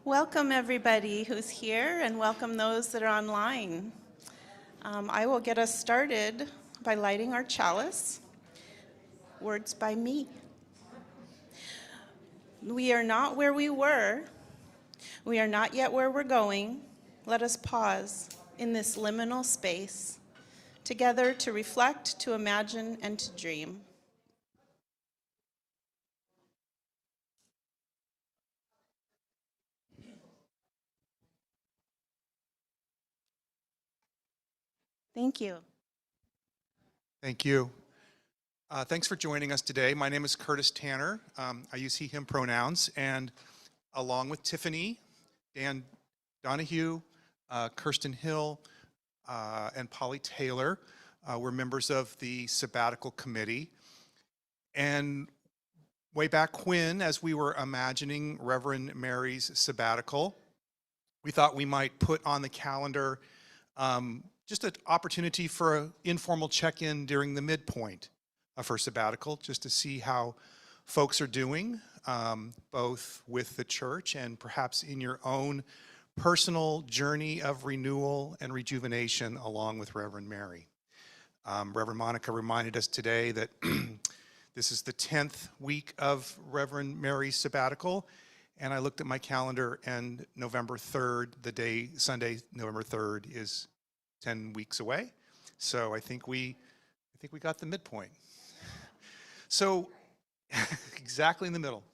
Welcome everybody who's here and welcome those that are online. I will get us started by lighting our chalice. Words by me. We are not where we were. We are not yet where we're going. Let us pause in this liminal space together to reflect, to imagine, and to dream. Thank you. Thank you. Thanks for joining us today. My name is Curtis Tanner. I use he, him pronouns, and along with Tiffany, Dan Donahue, Kirsten Hill, and Polly Taylor, we're members of the Sabbatical Committee. And way back when, as we were imagining Reverend Mary's sabbatical, we thought we might put on the calendar just an opportunity for an informal check-in during the midpoint of her sabbatical, just to see how folks are doing, both with the church and perhaps in your own personal journey of renewal and rejuvenation along with Reverend Mary. Reverend Monica reminded us today that this is the 10th week of Reverend Mary's sabbatical, and I looked at my calendar, and November 3rd, the day, Sunday, November 3rd, is 10 weeks away. So I think we got the midpoint. So exactly in the middle.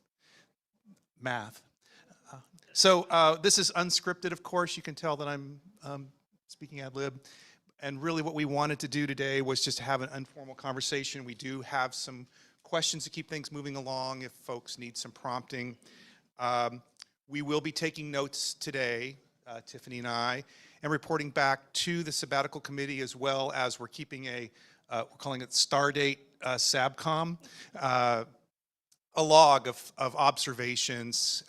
Math. So this is unscripted, of course. You can tell that I'm speaking ad lib. And really what we wanted to do today was just have an informal conversation. We do have some questions to keep things moving along if folks need some prompting. We will be taking notes today, Tiffany and I, and reporting back to the Sabbatical Committee, as well as we're keeping we're calling it Stardate Sabcom, a log of observations,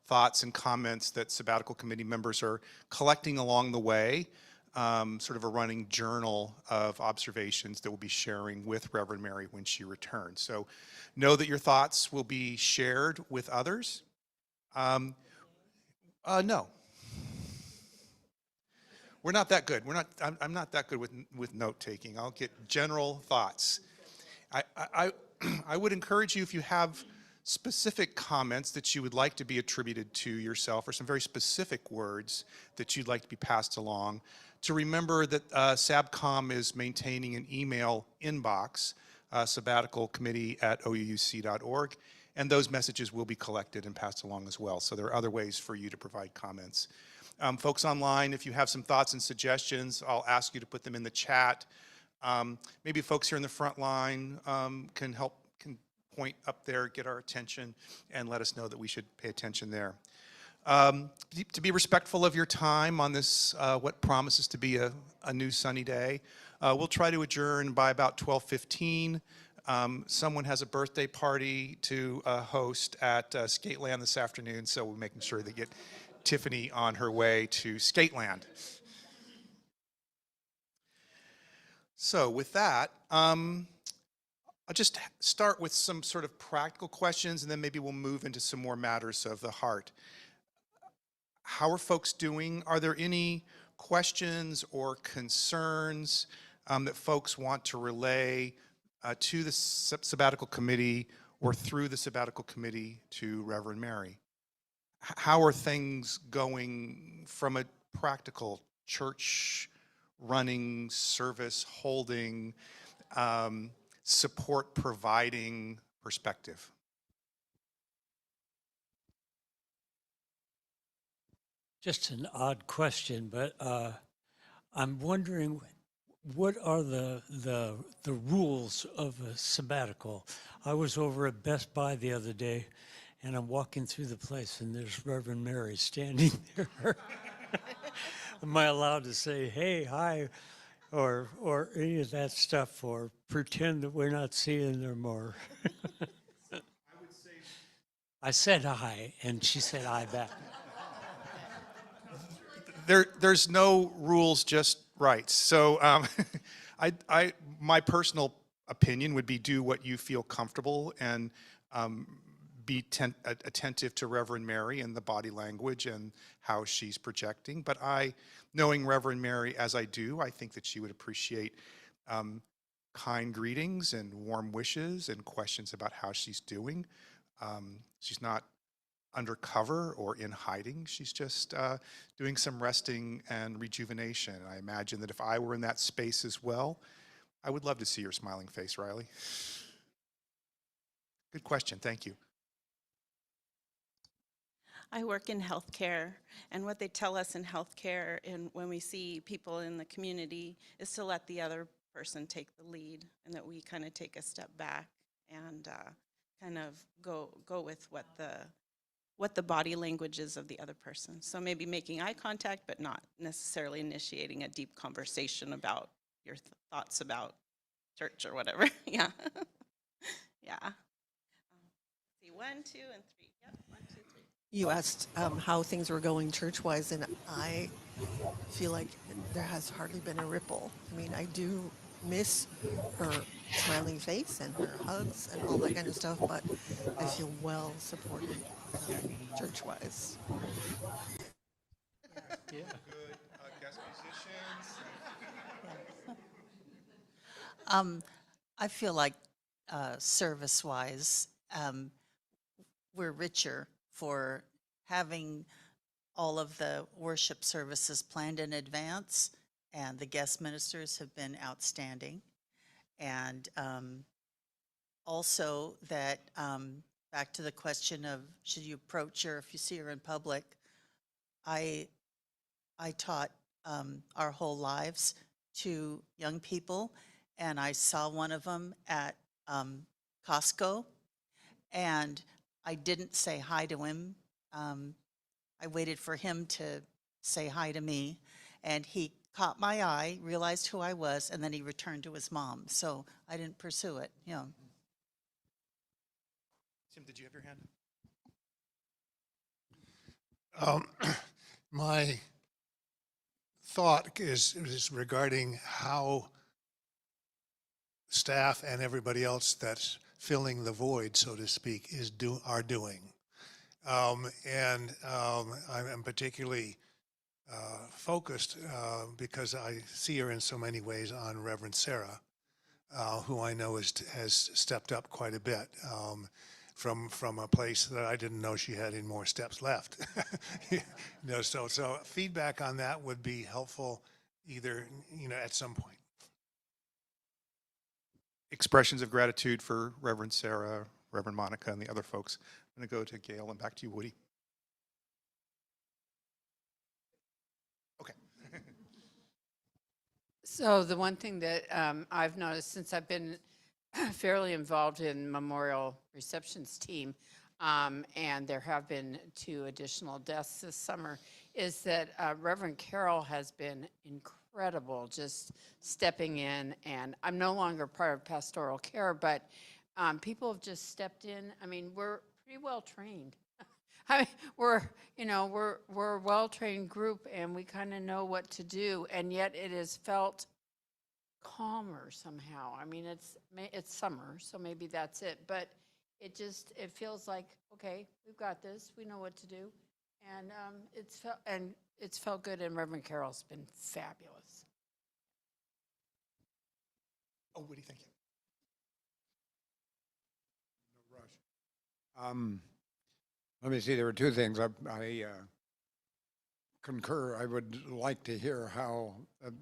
thoughts, and comments that Sabbatical Committee members are collecting along the way, sort of a running journal of observations that we'll be sharing with Reverend Mary when she returns. So know that your thoughts will be shared with others. No. We're not that good. I'm not that good with note taking. I'll get general thoughts. I would encourage you, if you have specific comments that you would like to be attributed to yourself, or some very specific words that you'd like to be passed along, to remember that Sabcom is maintaining an email inbox, sabbaticalcommittee@ouuc.org, and those messages will be collected and passed along as well. So there are other ways for you to provide comments. Folks online, if you have some thoughts and suggestions, I'll ask you to put them in the chat. Maybe folks here in the front line can point up there, get our attention, and let us know that we should pay attention there. To be respectful of your time on this, what promises to be a new sunny day, we'll try to adjourn by about 12:15. Someone has a birthday party to host at Skateland this afternoon, so we're making sure they get Tiffany on her way to Skateland. So with that, I'll just start with some sort of practical questions, and then maybe we'll move into some more matters of the heart. How are folks doing? Are there any questions or concerns that folks want to relay to the Sabbatical Committee or through the Sabbatical Committee to Reverend Mary? How are things going from a practical church running, service holding, support providing perspective? Just an odd question, but I'm wondering, what are the rules of a sabbatical? I was over at Best Buy the other day, and I'm walking through the place, and there's Reverend Mary standing there. Am I allowed to say, hey, hi, or any of that stuff, or pretend that we're not seeing them, or? I said hi, and she said hi back. There's no rules, just rights. So my personal opinion would be do what you feel comfortable, and be attentive to Reverend Mary and the body language and how she's projecting. But knowing Reverend Mary as I do, I think that she would appreciate kind greetings and warm wishes and questions about how she's doing. She's not undercover or in hiding. She's just doing some resting and rejuvenation. And I imagine that if I were in that space as well, I would love to see your smiling face, Riley. Good question. Thank you. I work in healthcare, and what they tell us in healthcare and when we see people in the community is to let the other person take the lead, and that we kind of take a step back and kind of go with what the body language is of the other person. So maybe making eye contact, but not necessarily initiating a deep conversation about your thoughts about church or whatever. Yeah. Yeah. See, 1, 2, and 3. Yep, 1, 2, 3. You asked how things were going church-wise, and I feel like there has hardly been a ripple. I mean, I do miss her smiling face and her hugs and all that kind of stuff, but I feel well supported church-wise. Yeah. Good guest musicians. I feel like service-wise, we're richer for having all of the worship services planned in advance, and the guest ministers have been outstanding. And also that, back to the question of should you approach her if you see her in public, I taught our whole lives to young people, and I saw one of them at Costco, and I didn't say hi to him. I waited for him to say hi to me, and he caught my eye, realized who I was, and then he returned to his mom. So I didn't pursue it, you know. Tim, did you have your hand? My thought is regarding how staff and everybody else that's filling the void, so to speak, are doing. I'm particularly focused because I see her in so many ways on Reverend Sarah, who I know has stepped up quite a bit from a place that I didn't know she had any more steps left. So feedback on that would be helpful, either at some point. Expressions of gratitude for Reverend Sarah, Reverend Monica, and the other folks. I'm going to go to Gail and back to you, Woody. Okay. So the one thing that I've noticed since I've been fairly involved in memorial receptions team, and there have been 2 additional deaths this summer, is that Reverend Carol has been incredible, just stepping in. And I'm no longer part of pastoral care, but people have just stepped in. I mean, we're pretty well trained. I mean, we're a well-trained group, and we kind of know what to do, and yet it has felt calmer somehow. I mean, it's summer, so maybe that's it, but it feels like, okay, we've got this, we know what to do, and it's felt good, and Reverend Carol's been fabulous. Oh, Woody, thank you. No rush. Let me see, there were 2 things. I concur. I would like to hear how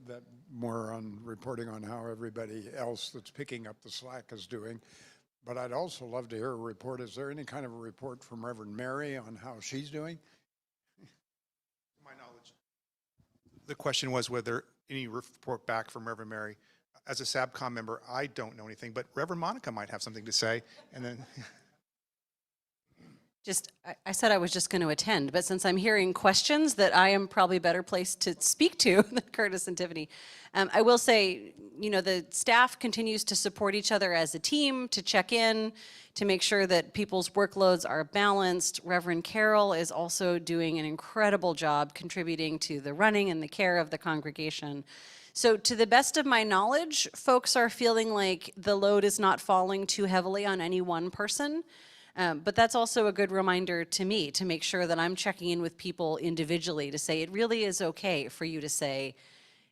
that more on reporting on how everybody else that's picking up the slack is doing. But I'd also love to hear a report. Is there any kind of a report from Reverend Mary on how she's doing? To my knowledge, the question was whether any report back from Reverend Mary. As a SABCOM member, I don't know anything, but Reverend Monica might have something to say. And then I said I was just going to attend, but since I'm hearing questions that I am probably better placed to speak to than Curtis and Tiffany, I will say, the staff continues to support each other as a team, to check in, to make sure that people's workloads are balanced. Reverend Carol is also doing an incredible job contributing to the running and the care of the congregation. So to the best of my knowledge, folks are feeling like the load is not falling too heavily on any one person. But that's also a good reminder to me to make sure that I'm checking in with people individually to say it really is okay for you to say,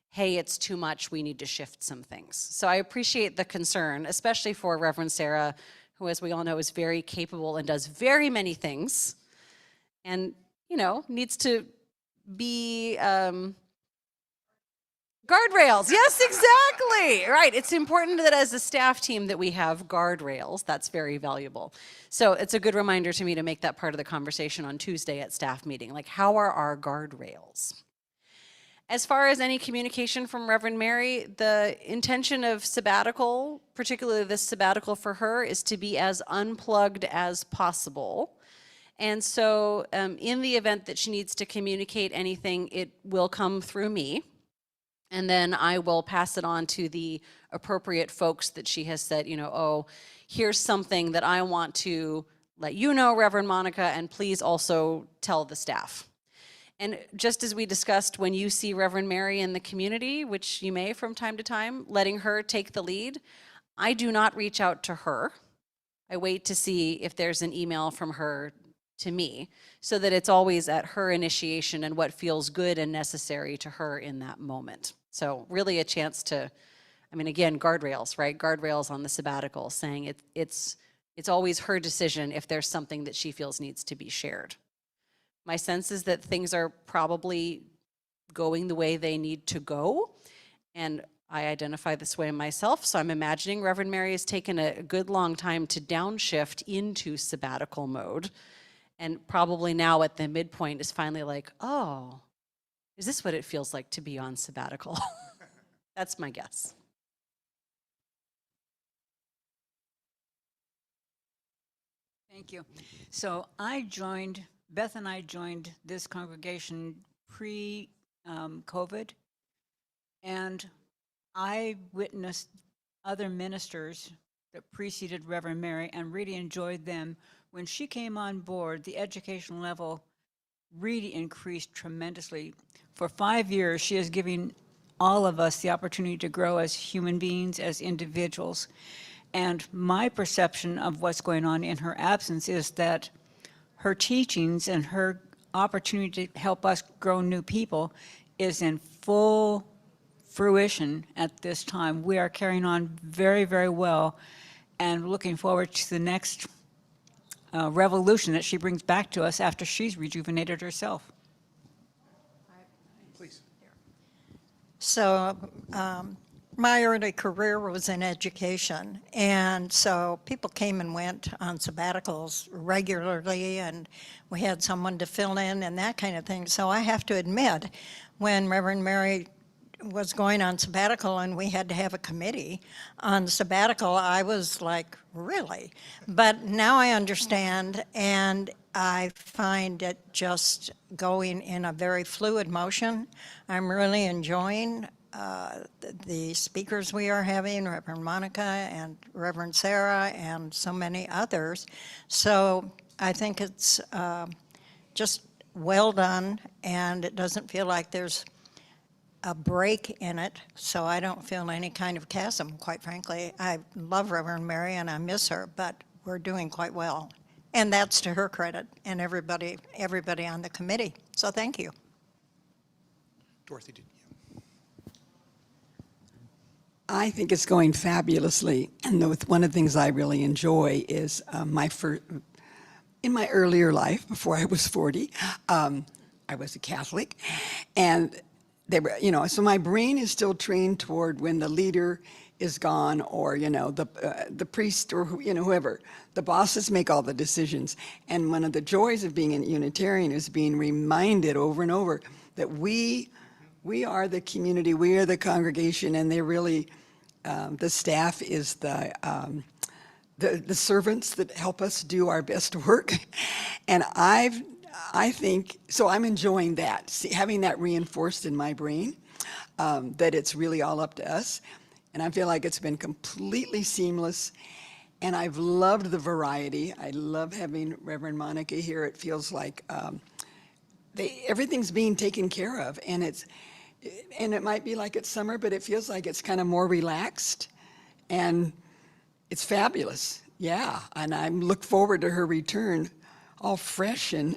hey, it's too much, we need to shift some things. So I appreciate the concern, especially for Reverend Sarah, who, as we all know, is very capable and does very many things, and, you know, needs to be guardrails. Yes, exactly. Right. It's important that as a staff team that we have guardrails. That's very valuable. So it's a good reminder to me to make that part of the conversation on Tuesday at staff meeting. Like, how are our guardrails? As far as any communication from Reverend Mary, the intention of sabbatical, particularly this sabbatical for her, is to be as unplugged as possible. And so in the event that she needs to communicate anything, it will come through me. And then I will pass it on to the appropriate folks that she has said, you know, oh, here's something that I want to let you know, Reverend Monica, and please also tell the staff. And just as we discussed, when you see Reverend Mary in the community, which you may from time to time, letting her take the lead, I do not reach out to her. I wait to see if there's an email from her to me, so that it's always at her initiation and what feels good and necessary to her in that moment. So really a chance to, I mean, again, guardrails, right? Guardrails on the sabbatical, saying it's always her decision if there's something that she feels needs to be shared. My sense is that things are probably going the way they need to go, and I identify this way myself, so I'm imagining Reverend Mary has taken a good long time to downshift into sabbatical mode, and probably now at the midpoint is finally like, oh, is this what it feels like to be on sabbatical? That's my guess. Thank you. So Beth and I joined this congregation pre-COVID, and I witnessed other ministers that preceded Reverend Mary and really enjoyed them. When she came on board, the education level really increased tremendously. For 5 years, she is giving all of us the opportunity to grow as human beings, as individuals. And my perception of what's going on in her absence is that her teachings and her opportunity to help us grow new people is in full fruition at this time. We are carrying on very, very well and looking forward to the next revolution that she brings back to us after she's rejuvenated herself. Please. So my early career was in education, and so people came and went on sabbaticals regularly, and we had someone to fill in and that kind of thing. So I have to admit, when Reverend Mary was going on sabbatical and we had to have a committee on sabbatical, I was like, really? But now I understand, and I find it just going in a very fluid motion. I'm really enjoying the speakers we are having, Reverend Monica and Reverend Sarah and so many others. So I think it's just well done, and it doesn't feel like there's a break in it, so I don't feel any kind of chasm, quite frankly. I love Reverend Mary and I miss her, but we're doing quite well. And that's to her credit and everybody on the committee. So thank you. Dorothy, did you? I think it's going fabulously, and one of the things I really enjoy is in my earlier life, before I was 40, I was a Catholic, and they were, so my brain is still trained toward when the leader is gone, or the priest, or whoever. The bosses make all the decisions, and one of the joys of being a Unitarian is being reminded over and over that we are the community, we are the congregation, and they really, the staff is the servants that help us do our best work, and I think, so I'm enjoying that, having that reinforced in my brain, that it's really all up to us. And I feel like it's been completely seamless. And I've loved the variety. I love having Reverend Monica here. It feels like everything's being taken care of. And it might be like it's summer, but it feels like it's kind of more relaxed. And it's fabulous. Yeah, and I look forward to her return, all fresh and.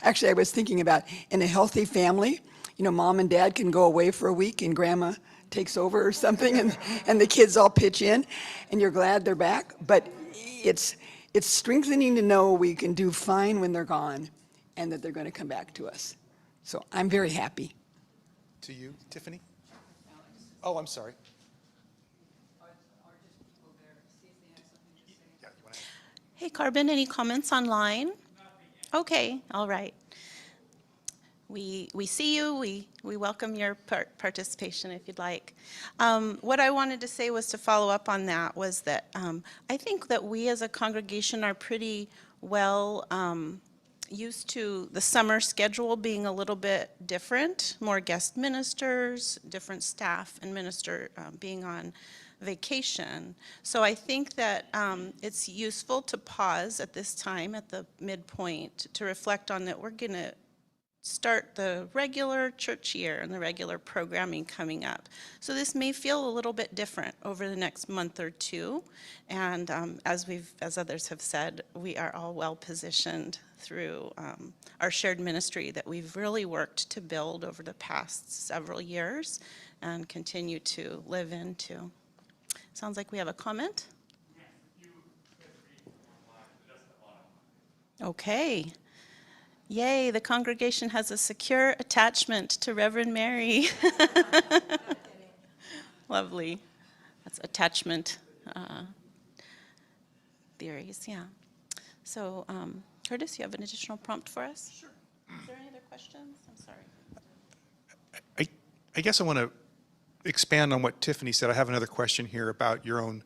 Actually, I was thinking about in a healthy family, you know, mom and dad can go away for a week and grandma takes over or something, and the kids all pitch in, and you're glad they're back. But it's strengthening to know we can do fine when they're gone, and that they're going to come back to us. So I'm very happy. To you, Tiffany? Oh, I'm sorry. Yeah, you wanna- Hey, Carbon, any comments online? Okay, all right. We see you, we welcome your participation if you'd like. What I wanted to say was to follow up on that was that I think that we as a congregation are pretty well used to the summer schedule being a little bit different, more guest ministers, different staff and minister being on vacation. So I think that it's useful to pause at this time at the midpoint to reflect on that we're going to start the regular church year and the regular programming coming up. So this may feel a little bit different over the next month or two. And as others have said, we are all well positioned through our shared ministry that we've really worked to build over the past several years and continue to live into. Sounds like we have a comment. Okay. Yay, the congregation has a secure attachment to Reverend Mary. Lovely. That's attachment theories, yeah. So, Curtis, you have an additional prompt for us? Sure. Is there any other questions? I'm sorry. I guess I want to expand on what Tiffany said. I have another question here about your own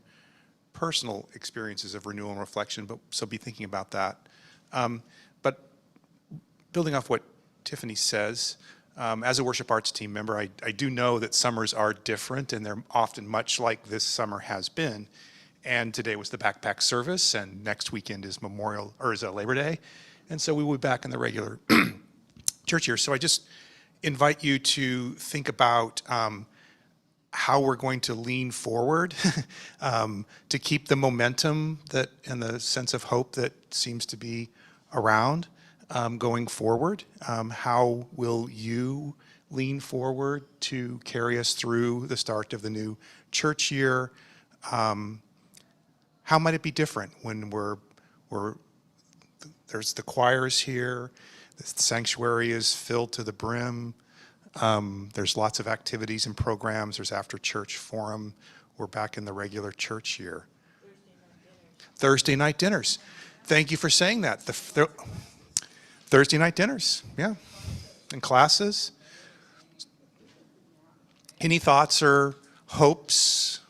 personal experiences of renewal and reflection, so be thinking about that. But building off what Tiffany says, as a worship arts team member, I do know that summers are different and they're often much like this summer has been. And today was the backpack service, and next weekend is Labor Day. And so we will be back in the regular church year. So I just invite you to think about how we're going to lean forward to keep the momentum and the sense of hope that seems to be around going forward. How will you lean forward to carry us through the start of the new church year? How might it be different when there's the choirs here, the sanctuary is filled to the brim, there's lots of activities and programs, there's after church forum, we're back in the regular church year. Thursday night dinners. Thank you for saying that. Thursday night dinners, yeah, and classes. Any thoughts or hopes,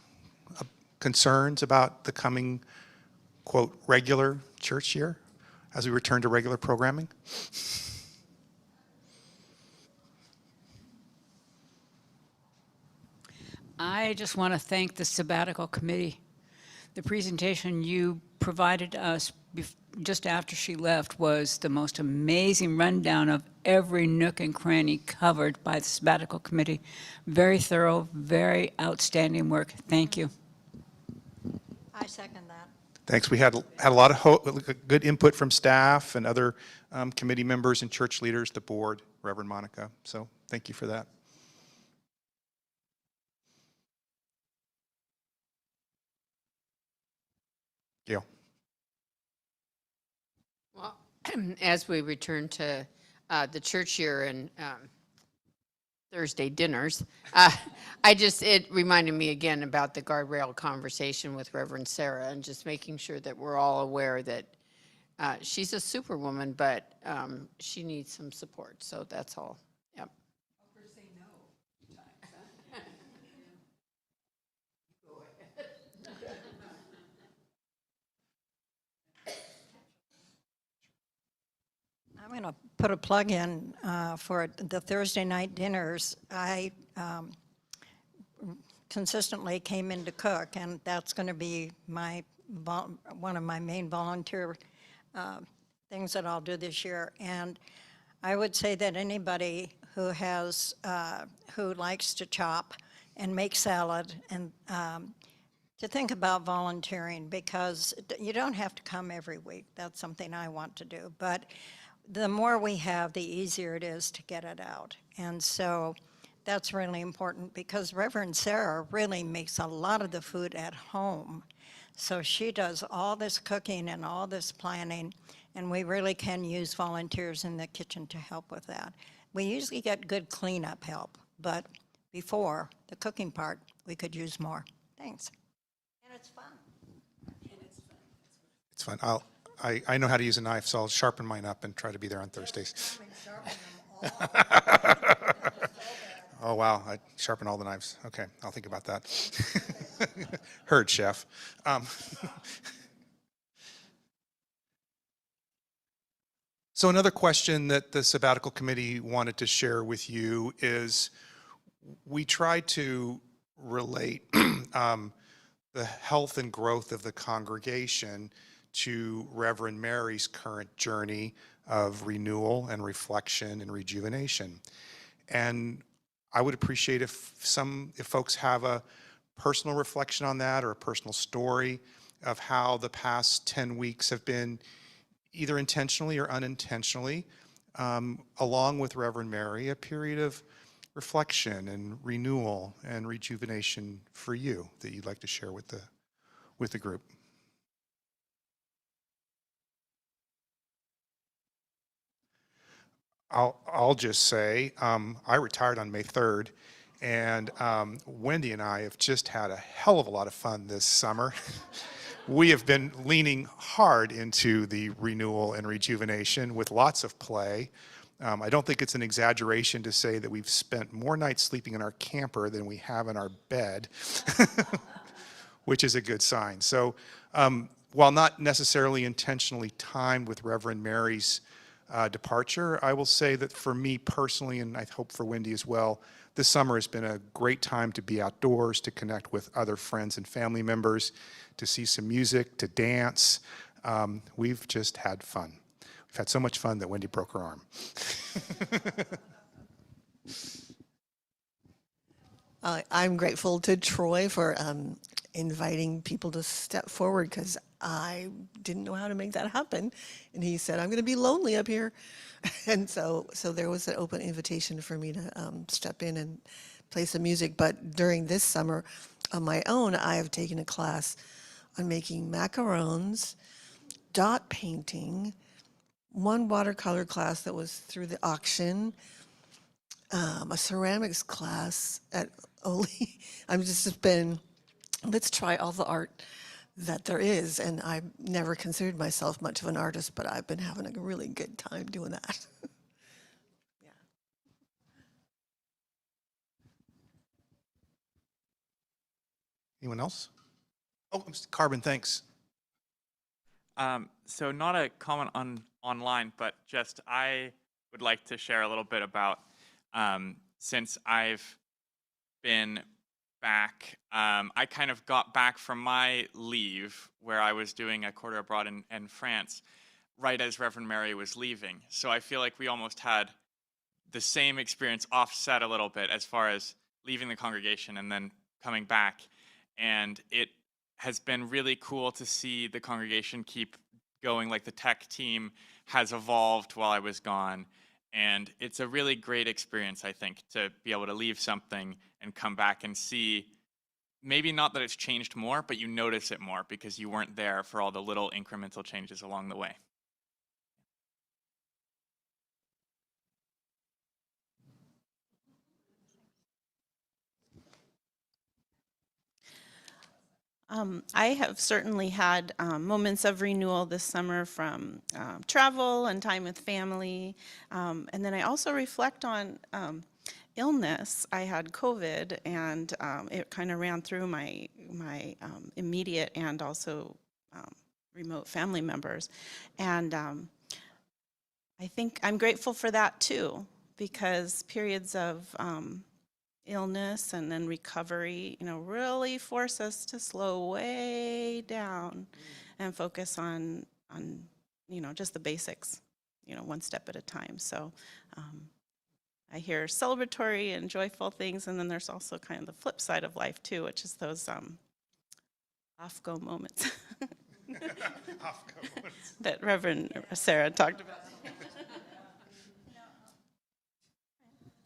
concerns about the coming, quote, regular church year as we return to regular programming? I just want to thank the Sabbatical Committee. The presentation you provided us just after she left was the most amazing rundown of every nook and cranny covered by the Sabbatical Committee. Very thorough, very outstanding work. Thank you. I second that. Thanks. We had a lot of good input from staff and other committee members and church leaders, the board, Reverend Monica. So thank you for that. Gail. Well, as we return to the church year and Thursday dinners, it reminded me again about the guardrail conversation with Reverend Sarah and just making sure that we're all aware that she's a superwoman, but she needs some support. So that's all. Yep. I'm going to put a plug in for the Thursday night dinners. I consistently came in to cook, and that's going to be one of my main volunteer things that I'll do this year. And I would say that anybody who likes to chop and make salad and to think about volunteering, because you don't have to come every week. That's something I want to do. But the more we have, the easier it is to get it out. And so that's really important, because Reverend Sarah really makes a lot of the food at home. So she does all this cooking and all this planning, and we really can use volunteers in the kitchen to help with that. We usually get good cleanup help, but before the cooking part, we could use more. Thanks. And it's fun. It's fun. I know how to use a knife, so I'll sharpen mine up and try to be there on Thursdays. Oh, wow. I sharpen all the knives. Okay, I'll think about that. Heard, chef. So another question that the sabbatical committee wanted to share with you is, we try to relate the health and growth of the congregation to Reverend Mary's current journey of renewal and reflection and rejuvenation. And I would appreciate if folks have a personal reflection on that, or a personal story of how the past 10 weeks have been, either intentionally or unintentionally, along with Reverend Mary, a period of reflection and renewal and rejuvenation for you that you'd like to share with the group. I'll just say, I retired on May 3rd, and Wendy and I have just had a hell of a lot of fun this summer. We have been leaning hard into the renewal and rejuvenation with lots of play. I don't think it's an exaggeration to say that we've spent more nights sleeping in our camper than we have in our bed, which is a good sign. So while not necessarily intentionally timed with Reverend Mary's departure, I will say that for me personally, and I hope for Wendy as well, this summer has been a great time to be outdoors, to connect with other friends and family members, to see some music, to dance. We've just had fun. We've had so much fun that Wendy broke her arm. I'm grateful to Troy for inviting people to step forward, because I didn't know how to make that happen. And he said, I'm going to be lonely up here. And so there was an open invitation for me to step in and play some music. But during this summer on my own, I have taken a class on making macarons, dot painting, one watercolor class that was through the auction, a ceramics class at Oli. I've just been, let's try all the art that there is. And I've never considered myself much of an artist, but I've been having a really good time doing that. Yeah. Anyone else? Oh, Carbon, thanks. So not a comment on online, but just I would like to share a little bit about, since I've been back, I kind of got back from my leave where I was doing a quarter abroad in France, right as Reverend Mary was leaving. So I feel like we almost had the same experience offset a little bit as far as leaving the congregation and then coming back. And it has been really cool to see the congregation keep going. Like the tech team has evolved while I was gone. And it's a really great experience, I think, to be able to leave something and come back and see, maybe not that it's changed more, but you notice it more because you weren't there for all the little incremental changes along the way. I have certainly had moments of renewal this summer from travel and time with family. And then I also reflect on illness. I had COVID, and it kind of ran through my immediate and also remote family members. And I think I'm grateful for that too, because periods of illness and then recovery, really force us to slow way down and focus on just the basics, one step at a time. So I hear celebratory and joyful things, and then there's also kind of the flip side of life too, which is those off-go moments that Reverend Sarah talked about.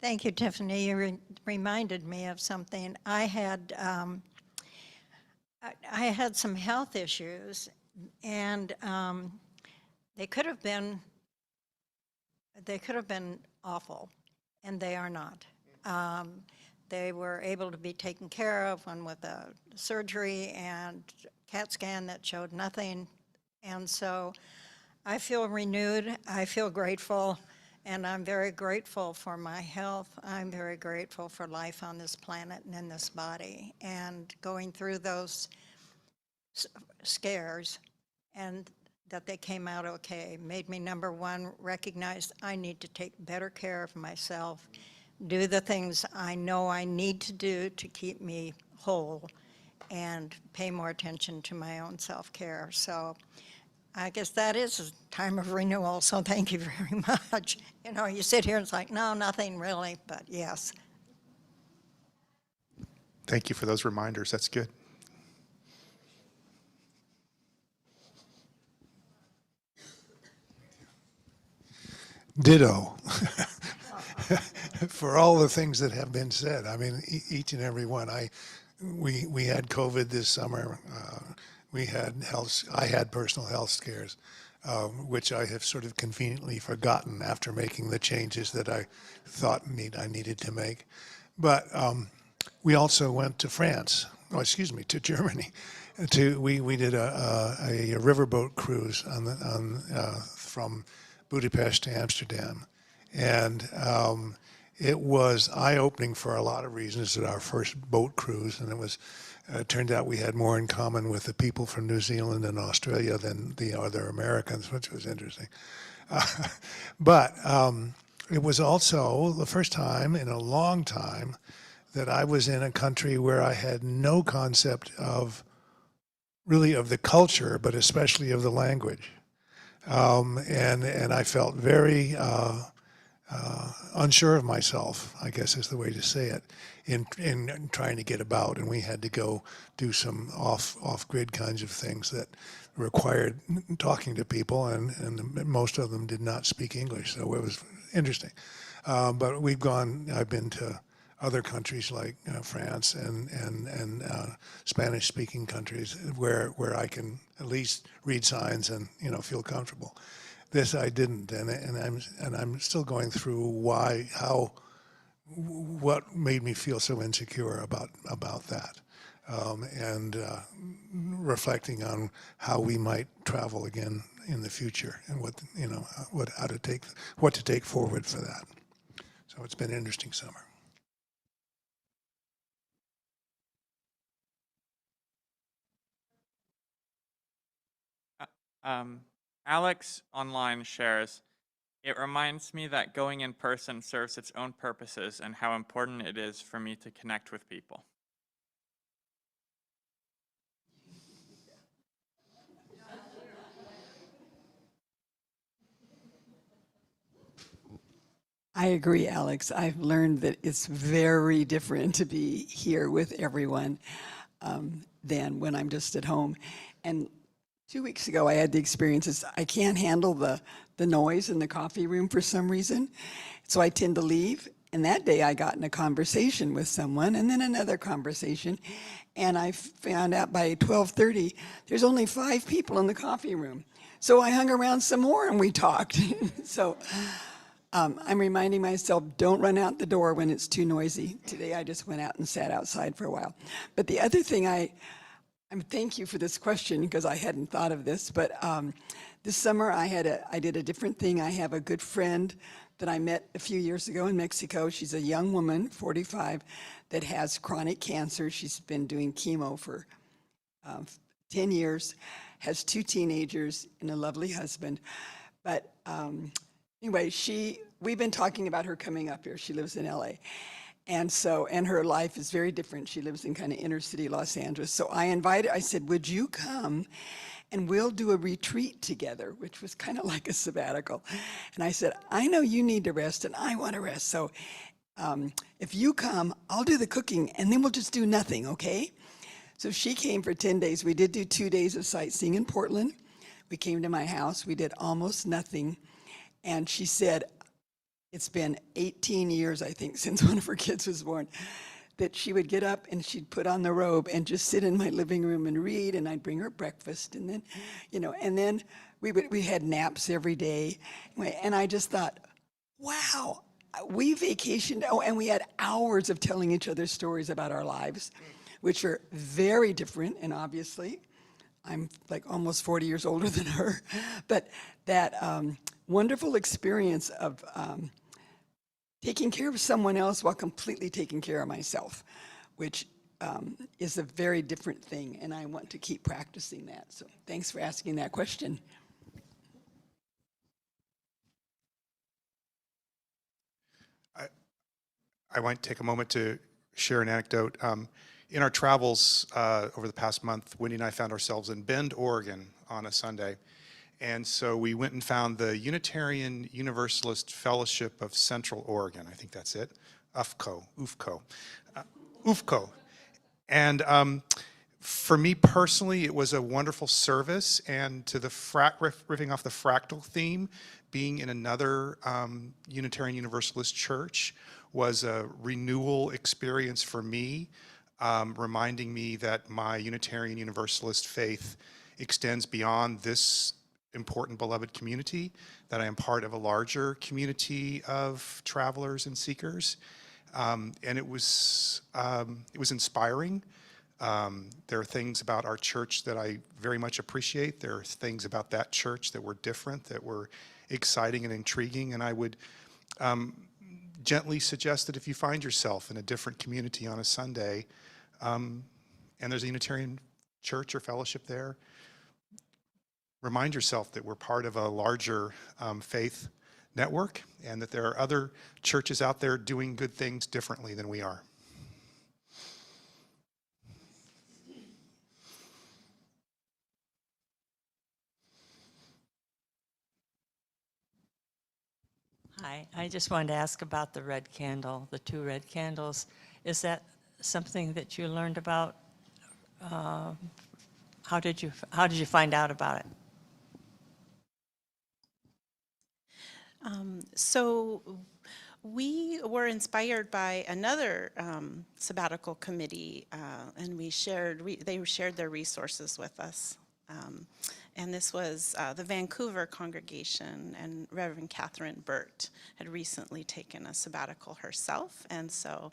Thank you, Tiffany. You reminded me of something. I had some health issues, and they could have been awful, and they are not. They were able to be taken care of, one with a surgery and CAT scan that showed nothing. And so I feel renewed, I feel grateful, and I'm very grateful for my health. I'm very grateful for life on this planet and in this body. And going through those scares and that they came out okay made me, number one, recognize I need to take better care of myself, do the things I know I need to do to keep me whole, and pay more attention to my own self-care. So I guess that is a time of renewal, so thank you very much. You know, you sit here and it's like, no, nothing really, but yes. Thank you for those reminders. That's good. Ditto. For all the things that have been said. I mean, each and every one. We had COVID this summer. We had I had personal health scares, which I have sort of conveniently forgotten after making the changes that I thought I needed to make. But we also went to France, to Germany. We did a riverboat cruise from Budapest to Amsterdam. And it was eye-opening for a lot of reasons at our first boat cruise, and it turned out we had more in common with the people from New Zealand and Australia than the other Americans, which was interesting. But it was also the first time in a long time that I was in a country where I had no concept of the culture, but especially of the language. And I felt very unsure of myself, I guess is the way to say it, in trying to get about. And we had to go do some off-grid kinds of things that required talking to people, and most of them did not speak English, so it was interesting. But I've been to other countries like France and Spanish-speaking countries where I can at least read signs and feel comfortable. This I didn't, and I'm still going through what made me feel so insecure about that, and reflecting on how we might travel again in the future and what to take forward for that. So it's been an interesting summer. Alex online shares, it reminds me that going in person serves its own purposes and how important it is for me to connect with people. I agree, Alex. I've learned that it's very different to be here with everyone than when I'm just at home. And 2 weeks ago, I had the experiences. I can't handle the noise in the coffee room for some reason, so I tend to leave. And that day, I got in a conversation with someone, and then another conversation, and I found out by 12:30, there's only 5 people in the coffee room. So I hung around some more, and we talked. So I'm reminding myself, don't run out the door when it's too noisy. Today, I just went out and sat outside for a while. But the other thing thank you for this question because I hadn't thought of this, but this summer I did a different thing. I have a good friend that I met a few years ago in Mexico. She's a young woman, 45, that has chronic cancer. She's been doing chemo for 10 years, has 2 teenagers and a lovely husband. But anyway, we've been talking about her coming up here. She lives in LA. And her life is very different. She lives in kind of inner city Los Angeles. So I said, would you come and we'll do a retreat together, which was kind of like a sabbatical. And I said, I know you need to rest and I want to rest. So if you come, I'll do the cooking and then we'll just do nothing, okay? So she came for 10 days. We did do 2 days of sightseeing in Portland. We came to my house. We did almost nothing. And she said, it's been 18 years, I think, since one of her kids was born, that she would get up and she'd put on the robe and just sit in my living room and read, and I'd bring her breakfast, and then, and then we had naps every day. And I just thought, wow, we vacationed, and we had hours of telling each other stories about our lives, which are very different, and obviously, I'm like almost 40 years older than her, but that wonderful experience of taking care of someone else while completely taking care of myself, which is a very different thing, and I want to keep practicing that. So thanks for asking that question. I might take a moment to share an anecdote. In our travels over the past month, Wendy and I found ourselves in Bend, Oregon on a Sunday. And so we went and found the Unitarian Universalist Fellowship of Central Oregon. I think that's it. UFCO. And for me personally, it was a wonderful service. And to the riffing off the fractal theme, being in another Unitarian Universalist church was a renewal experience for me, reminding me that my Unitarian Universalist faith extends beyond this important beloved community, that I am part of a larger community of travelers and seekers. And it was inspiring. There are things about our church that I very much appreciate. There are things about that church that were different, that were exciting and intriguing. And I would gently suggest that if you find yourself in a different community on a Sunday, and there's a Unitarian church or fellowship there, remind yourself that we're part of a larger faith network, and that there are other churches out there doing good things differently than we are. Hi, I just wanted to ask about the red candle, the 2 red candles. Is that something that you learned about? How did you find out about it? So we were inspired by another sabbatical committee, and they shared their resources with us. And this was the Vancouver congregation, and Reverend Catherine Burt had recently taken a sabbatical herself. And so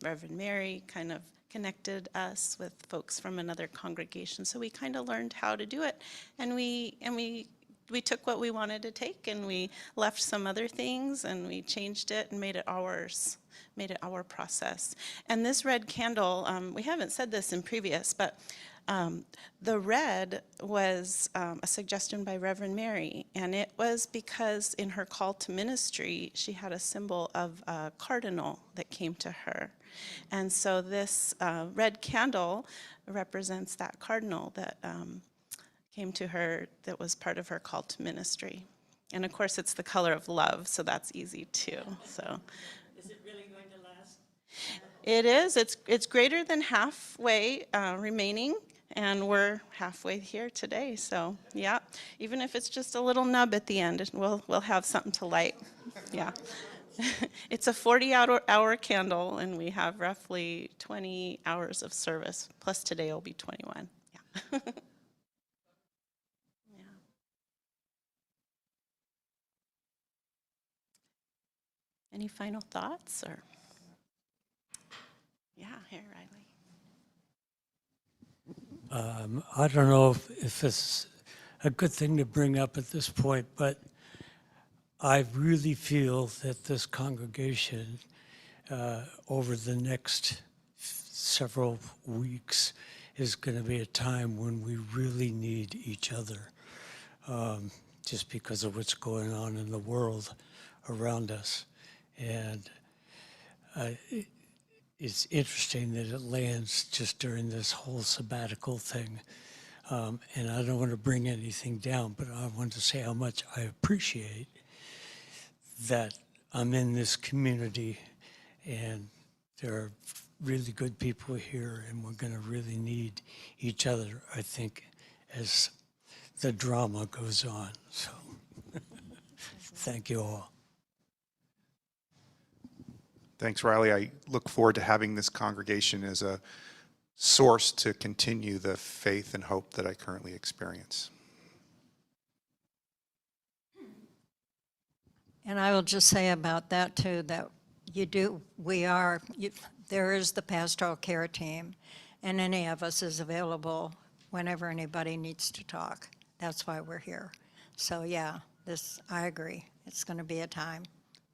Reverend Mary kind of connected us with folks from another congregation. So we kind of learned how to do it. And we took what we wanted to take, and we left some other things, and we changed it and made it ours, made it our process. And this red candle, we haven't said this in previous, but the red was a suggestion by Reverend Mary, and it was because in her call to ministry, she had a symbol of a cardinal that came to her. And so this red candle represents that cardinal that came to her, that was part of her call to ministry. And of course, it's the color of love, so that's easy too. So. Is it really going to last? It is. It's greater than halfway remaining, and we're halfway here today. So yeah, even if it's just a little nub at the end, we'll have something to light. Yeah. It's a 40-hour candle, and we have roughly 20 hours of service. Plus today will be 21. Yeah. Yeah. Any final thoughts, or? Yeah, here, Riley. I don't know if it's a good thing to bring up at this point, but I really feel that this congregation over the next several weeks is going to be a time when we really need each other, just because of what's going on in the world around us. And it's interesting that it lands just during this whole sabbatical thing. And I don't want to bring anything down, but I want to say how much I appreciate that I'm in this community, and there are really good people here, and we're going to really need each other, I think, as the drama goes on. So thank you all. Thanks, Riley. I look forward to having this congregation as a source to continue the faith and hope that I currently experience. And I will just say about that too, that there is the pastoral care team, and any of us is available whenever anybody needs to talk. That's why we're here. So yeah, I agree. It's going to be a time.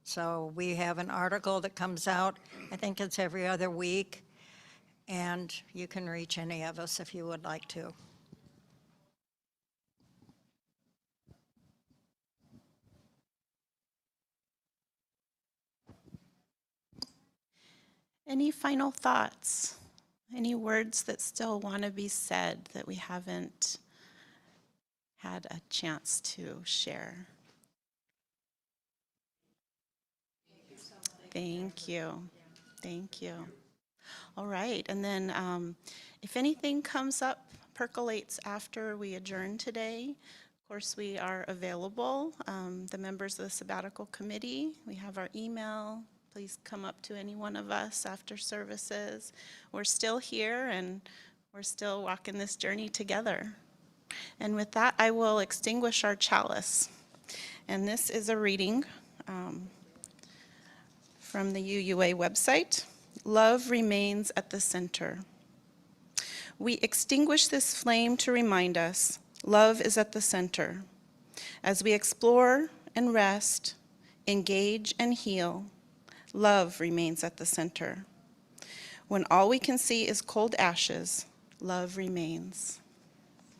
So we have an article that comes out, I think it's every other week, and you can reach any of us if you would like to. Any final thoughts? Any words that still want to be said that we haven't had a chance to share? Thank you. Thank you. All right. And then if anything comes up, percolates after we adjourn today, of course, we are available. The members of the sabbatical committee, we have our email. Please come up to any one of us after services. We're still here, and we're still walking this journey together. And with that, I will extinguish our chalice. And this is a reading from the UUA website. Love remains at the center. We extinguish this flame to remind us love is at the center. As we explore and rest, engage and heal, love remains at the center. When all we can see is cold ashes, love remains.